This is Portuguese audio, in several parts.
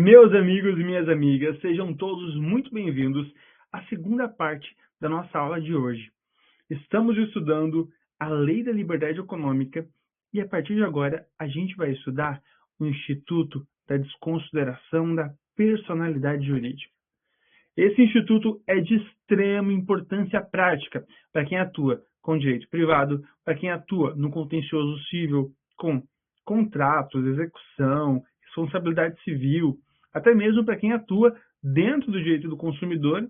Meus amigos e minhas amigas, sejam todos muito bem-vindos à segunda parte da nossa aula de hoje. Estamos estudando a Lei da Liberdade Econômica e, a partir de agora, a gente vai estudar o Instituto da Desconsideração da Personalidade Jurídica. Esse instituto é de extrema importância prática para quem atua com direito privado, para quem atua no contencioso civil, com contratos, execução, responsabilidade civil, até mesmo para quem atua dentro do direito do consumidor.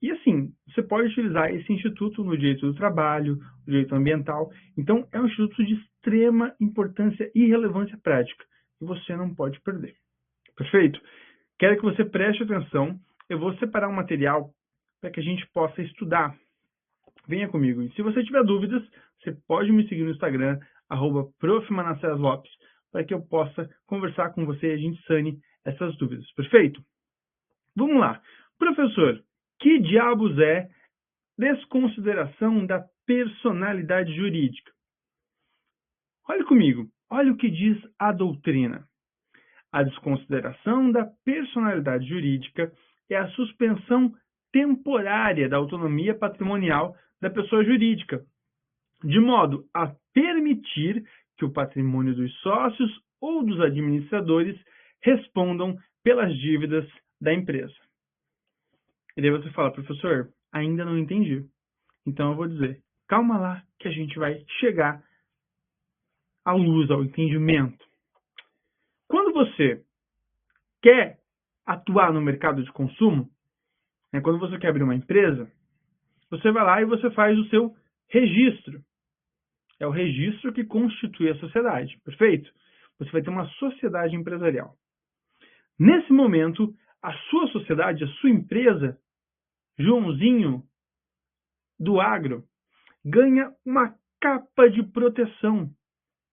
E assim, você pode utilizar esse instituto no direito do trabalho, no direito ambiental. Então, é um instituto de extrema importância e relevância prática, que você não pode perder. Perfeito? Quero que você preste atenção. Eu vou separar um material para que a gente possa estudar. Venha comigo. E se você tiver dúvidas, você pode me seguir no Instagram, @profmanassés_lopes, para que eu possa conversar com você e a gente sane essas dúvidas. Perfeito? Vamos lá. Professor, que diabos é desconsideração da personalidade jurídica? Olhe comigo. Olha o que diz a doutrina. A desconsideração da personalidade jurídica é a suspensão temporária da autonomia patrimonial da pessoa jurídica, de modo a permitir que o patrimônio dos sócios ou dos administradores respondam pelas dívidas da empresa. E daí você fala, professor, ainda não entendi. Então eu vou dizer, calma lá que a gente vai chegar à luz, ao entendimento. Quando você quer atuar no mercado de consumo, quando você quer abrir uma empresa, você vai lá e você faz o seu registro. É o registro que constitui a sociedade, perfeito? Você vai ter uma sociedade empresarial. Nesse momento, a sua sociedade, a sua empresa, Joãozinho do Agro, ganha uma capa de proteção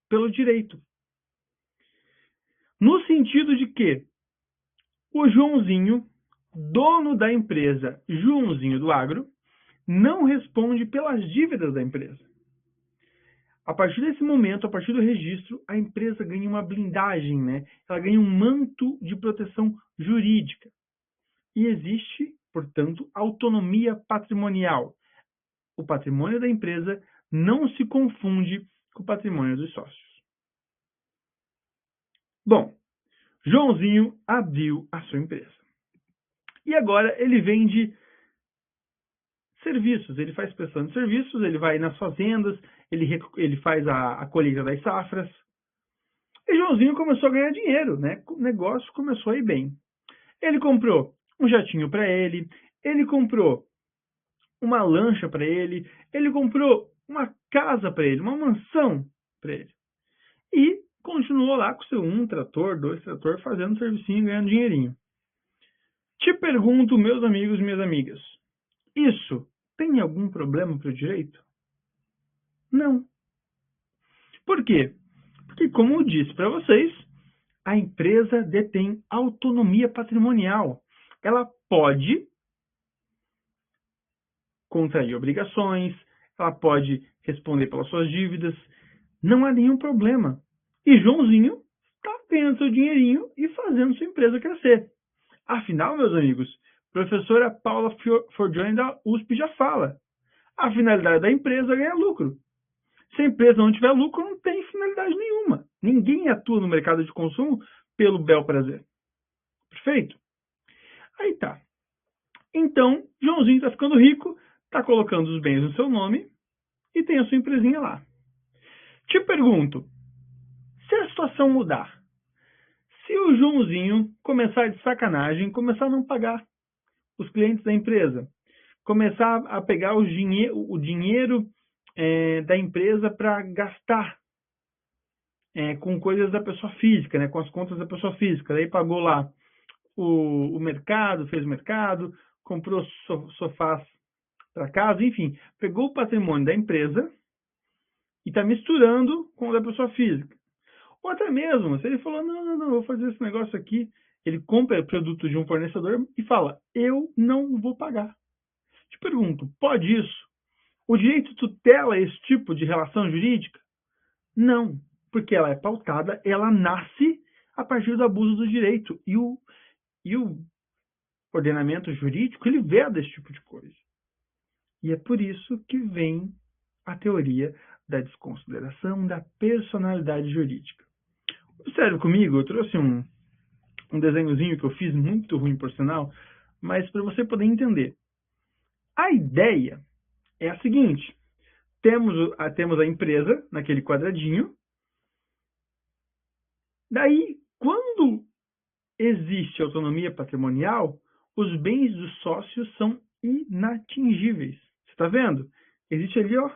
pelo direito. No sentido de que o Joãozinho, dono da empresa Joãozinho do Agro, não responde pelas dívidas da empresa. A partir desse momento, a partir do registro, a empresa ganha uma blindagem, Ela ganha um manto de proteção jurídica. E existe, portanto, autonomia patrimonial. O patrimônio da empresa não se confunde com o patrimônio dos sócios. Bom, Joãozinho abriu a sua empresa. E agora ele vende serviços, ele faz prestação de serviços, ele vai nas fazendas, ele faz a colheita das safras. E Joãozinho começou a ganhar dinheiro, O negócio começou a ir bem. Ele comprou um jatinho para ele comprou uma lancha para ele comprou uma casa para ele, uma mansão para ele. E continuou lá com seu 1 trator, 2 trator, fazendo servicinho e ganhando dinheirinho. Te pergunto, meus amigos e minhas amigas, isso tem algum problema para o direito? Não. Por quê? Porque, como eu disse para vocês, a empresa detém autonomia patrimonial. Ela pode contrair obrigações, ela pode responder pelas suas dívidas, não há nenhum problema. E Joãozinho está ganhando seu dinheirinho e fazendo sua empresa crescer. Afinal, meus amigos, professora Paula Forgione da USP já fala. A finalidade da empresa é ganhar lucro. Se a empresa não tiver lucro, não tem finalidade nenhuma. Ninguém atua no mercado de consumo pelo bel prazer. Perfeito? Aí tá. Então, Joãozinho está ficando rico, está colocando os bens no seu nome e tem a sua empresinha lá. Te pergunto, se a situação mudar, se o Joãozinho começar de sacanagem, começar a não pagar os clientes da empresa, começar a pegar o dinheiro da empresa para gastar com coisas da pessoa física, com as contas da pessoa física. Daí pagou lá o mercado, fez o mercado, comprou sofás para casa, enfim, pegou o patrimônio da empresa e está misturando com o da pessoa física. Ou até mesmo, se ele falou, não, vou fazer esse negócio aqui, ele compra produto de um fornecedor e fala, eu não vou pagar. Te pergunto, pode isso? O direito tutela esse tipo de relação jurídica? Não, porque ela é pautada, ela nasce a partir do abuso do direito. E o ordenamento jurídico, ele veda esse tipo de coisa. E é por isso que vem a teoria da desconsideração da personalidade jurídica. Observe comigo, eu trouxe um desenhozinho que eu fiz, muito ruim por sinal, mas para você poder entender. A ideia é a seguinte: temos a empresa naquele quadradinho. Daí, quando existe autonomia patrimonial, os bens dos sócios são inatingíveis. Você está vendo? Existe ali, ó,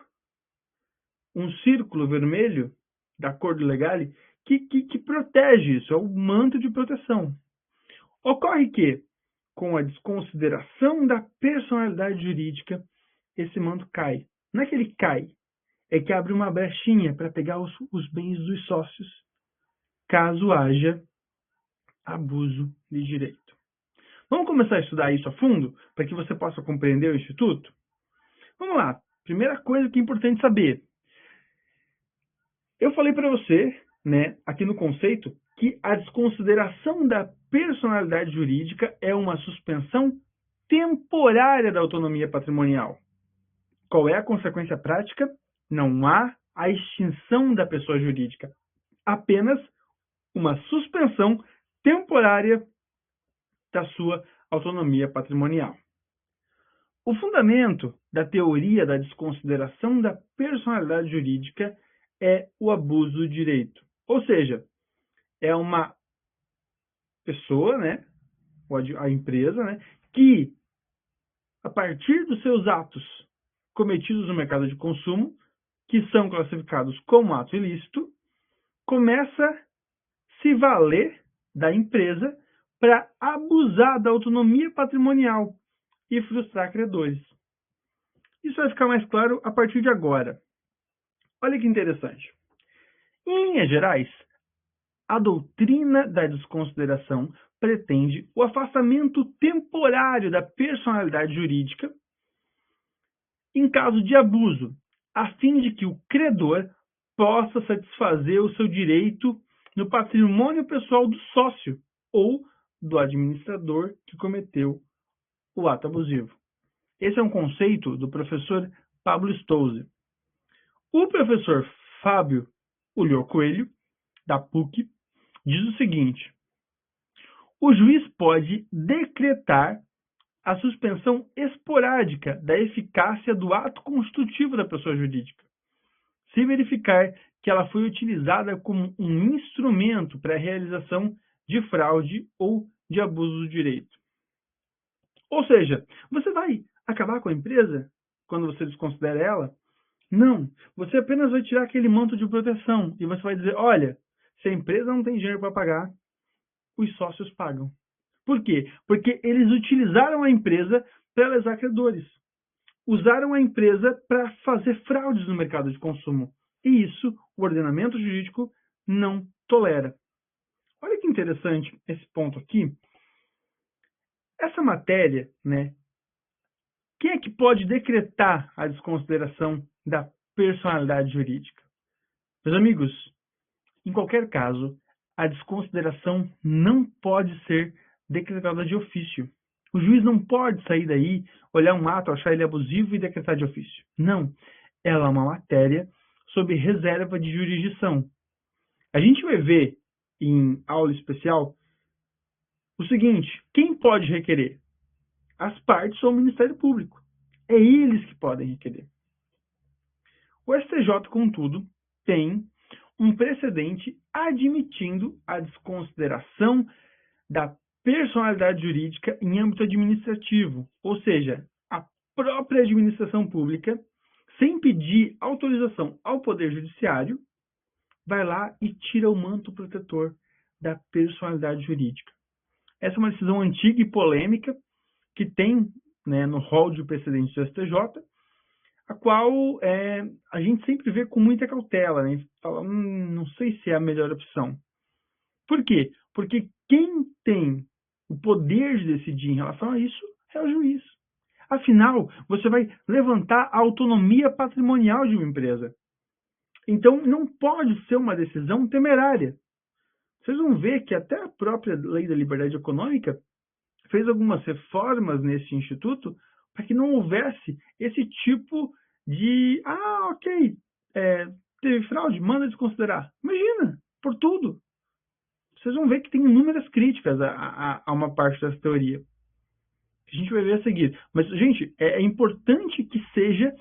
um círculo vermelho da cor do legale que protege isso, é o manto de proteção. Ocorre que, com a desconsideração da personalidade jurídica, esse manto cai. Não é que ele cai, é que abre uma brechinha para pegar os bens dos sócios, caso haja abuso de direito. Vamos começar a estudar isso a fundo, para que você possa compreender o Instituto? Vamos lá. Primeira coisa que é importante saber. Eu falei para você, né, aqui no conceito, que a desconsideração da personalidade jurídica é uma suspensão temporária da autonomia patrimonial. Qual é a consequência prática? Não há a extinção da pessoa jurídica, apenas uma suspensão temporária da sua autonomia patrimonial. O fundamento da teoria da desconsideração da personalidade jurídica é o abuso do direito. Ou seja, é uma pessoa, né, a empresa, né, que, a partir dos seus atos cometidos no mercado de consumo, que são classificados como ato ilícito, começa a se valer da empresa para abusar da autonomia patrimonial e frustrar credores. Isso vai ficar mais claro a partir de agora. Olha que interessante. Em linhas gerais, a doutrina da desconsideração pretende o afastamento temporário da personalidade jurídica em caso de abuso, a fim de que o credor possa satisfazer o seu direito no patrimônio pessoal do sócio ou do administrador que cometeu o ato abusivo. Esse é um conceito do professor Pablo Stouze. O professor Fábio Ulloa Coelho, da PUC, diz o seguinte: o juiz pode decretar a suspensão esporádica da eficácia do ato constitutivo da pessoa jurídica, se verificar que ela foi utilizada como um instrumento para a realização de fraude ou de abuso do direito. Ou seja, você vai acabar com a empresa quando você desconsidera ela? Não, você apenas vai tirar aquele manto de proteção e você vai dizer, olha, se a empresa não tem dinheiro para pagar, os sócios pagam. Por quê? Porque eles utilizaram a empresa para lesar credores. Usaram a empresa para fazer fraudes no mercado de consumo. E isso o ordenamento jurídico não tolera. Olha que interessante esse ponto aqui. Essa matéria, né? Quem é que pode decretar a desconsideração da personalidade jurídica? Meus amigos, em qualquer caso, a desconsideração não pode ser decretada de ofício. O juiz não pode sair daí, olhar um ato, achar ele abusivo e decretar de ofício. Não. Ela é uma matéria sob reserva de jurisdição. A gente vai ver em aula especial o seguinte: quem pode requerer? As partes ou o Ministério Público. É eles que podem requerer. O STJ, contudo, tem um precedente admitindo a desconsideração da personalidade jurídica em âmbito administrativo, ou seja, a própria administração pública, sem pedir autorização ao Poder Judiciário, vai lá e tira o manto protetor da personalidade jurídica. Essa é uma decisão antiga e polêmica que tem, né, no rol de precedentes do STJ, a qual a gente sempre vê com muita cautela, né? Fala, não sei se é a melhor opção. Por quê? Porque quem tem o poder de decidir em relação a isso é o juiz. Afinal, você vai levantar a autonomia patrimonial de uma empresa. Então, não pode ser uma decisão temerária. vocês vão ver que até a própria Lei da Liberdade Econômica fez algumas reformas nesse instituto para que não houvesse esse tipo de, ok, teve fraude, manda desconsiderar. Imagina, por tudo. Vocês vão ver que tem inúmeras críticas a uma parte dessa teoria. A gente vai ver a seguir. Mas, gente, é importante que seja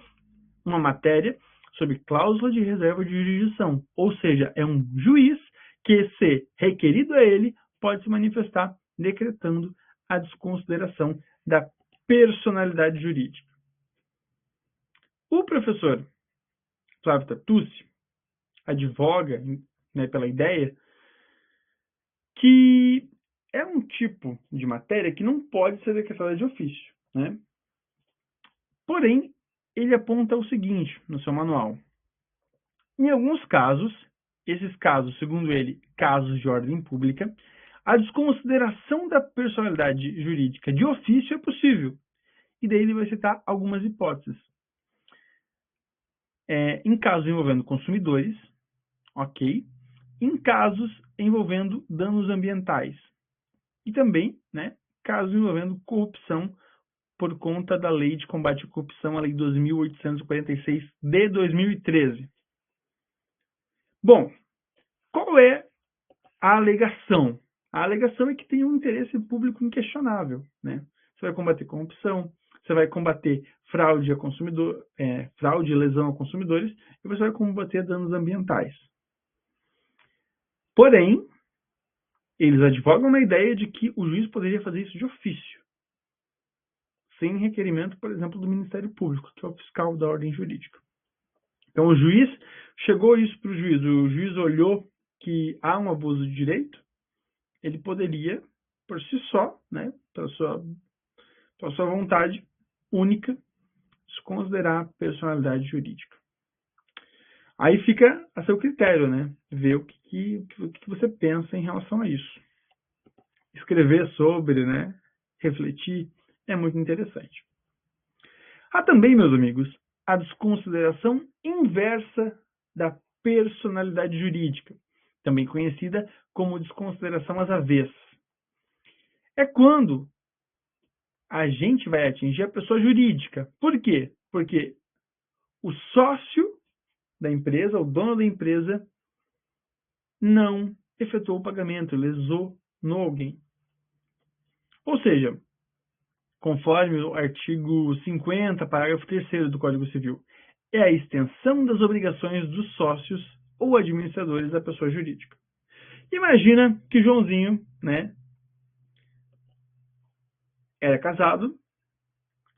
uma matéria sobre cláusula de reserva de jurisdição. Ou seja, é um juiz que, se requerido a ele, pode se manifestar decretando a desconsideração da personalidade jurídica. O professor Flávio Tartucci advoga, né, pela ideia que é um tipo de matéria que não pode ser decretada de ofício, né? Porém, ele aponta o seguinte no seu manual. Em alguns casos, esses casos, segundo ele, casos de ordem pública, a desconsideração da personalidade jurídica de ofício é possível. E daí ele vai citar algumas hipóteses. Em casos envolvendo consumidores, ok? Em casos envolvendo danos ambientais. E também, né, casos envolvendo corrupção por conta da Lei de Combate à Corrupção, a Lei 2.846 de 2013. Bom, qual é a alegação? A alegação é que tem um interesse público inquestionável, né? Você vai combater corrupção, você vai combater fraude a consumidor, fraude e lesão a consumidores, e você vai combater danos ambientais. Porém, eles advogam na ideia de que o juiz poderia fazer isso de ofício, sem requerimento, por exemplo, do Ministério Público, que é o fiscal da ordem jurídica. Então, o juiz chegou isso para o juiz olhou que há um abuso de direito, ele poderia, por si só, né, pela sua vontade única, desconsiderar a personalidade jurídica. Aí fica a seu critério, né, ver o que você pensa em relação a isso. Escrever sobre, né, refletir, é muito interessante. Há também, meus amigos, a desconsideração inversa da personalidade jurídica, também conhecida como desconsideração às avessas. É quando a gente vai atingir a pessoa jurídica. Por quê? Porque o sócio da empresa, o dono da empresa, não efetuou o pagamento, lesou no alguém. Ou seja, conforme o artigo 50, parágrafo 3º do Código Civil, é a extensão das obrigações dos sócios ou administradores da pessoa jurídica. Imagina que Joãozinho, né, era casado,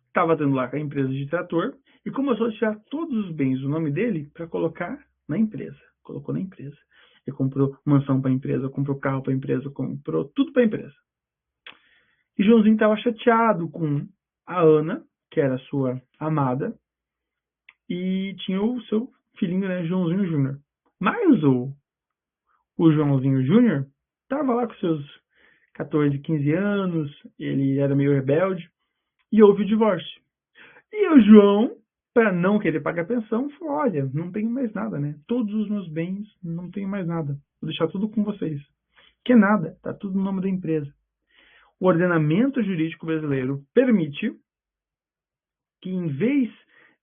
estava tendo lá com a empresa de trator e começou a tirar todos os bens do nome dele para colocar na empresa. Colocou na empresa. Ele comprou mansão para a empresa, comprou carro para a empresa, comprou tudo para a empresa. E Joãozinho estava chateado com a Ana, que era sua amada, e tinha o seu filhinho, né, Joãozinho Júnior. Mas o Joãozinho Júnior estava lá com seus 14, 15 anos, ele era meio rebelde, e houve o divórcio. E o João, para não querer pagar a pensão, falou, olha, não tenho mais nada, né? Todos os meus bens, não tenho mais nada. Vou deixar tudo com vocês. Que nada, está tudo no nome da empresa. O ordenamento jurídico brasileiro permite que, em vez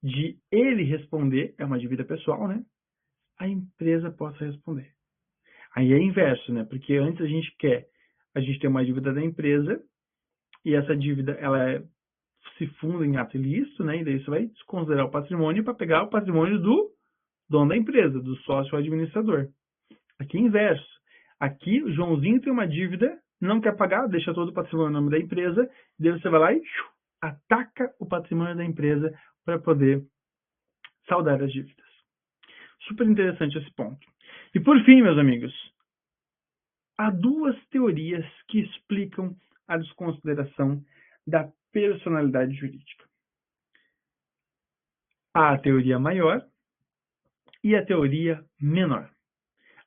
de ele responder, é uma dívida pessoal, né? A empresa possa responder. Aí é inverso, né? Porque antes a gente tem uma dívida da empresa e essa dívida, ela se funda em ato ilícito, né? E daí você vai desconsiderar o patrimônio para pegar o patrimônio do dono da empresa, do sócio ou administrador. Aqui é inverso. Aqui o Joãozinho tem uma dívida, não quer pagar, deixa todo o patrimônio no nome da empresa, e daí você vai lá e ataca o patrimônio da empresa para poder saldar as dívidas. Super interessante esse ponto. E por fim, meus amigos, há duas teorias que explicam a desconsideração da personalidade jurídica. Há a teoria maior e a teoria menor.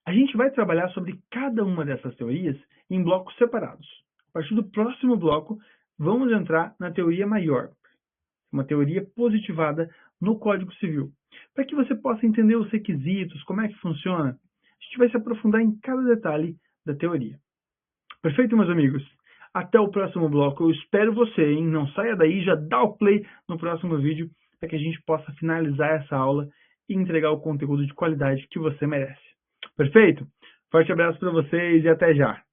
A gente vai trabalhar sobre cada uma dessas teorias em blocos separados. A partir do próximo bloco, vamos entrar na teoria maior, uma teoria positivada no Código Civil, para que você possa entender os requisitos, como é que funciona. A gente vai se aprofundar em cada detalhe da teoria. Perfeito, meus amigos? Até o próximo bloco. Eu espero você, hein? Não saia daí, já dá o play no próximo vídeo para que a gente possa finalizar essa aula e entregar o conteúdo de qualidade que você merece. Perfeito? Forte abraço para vocês e até já!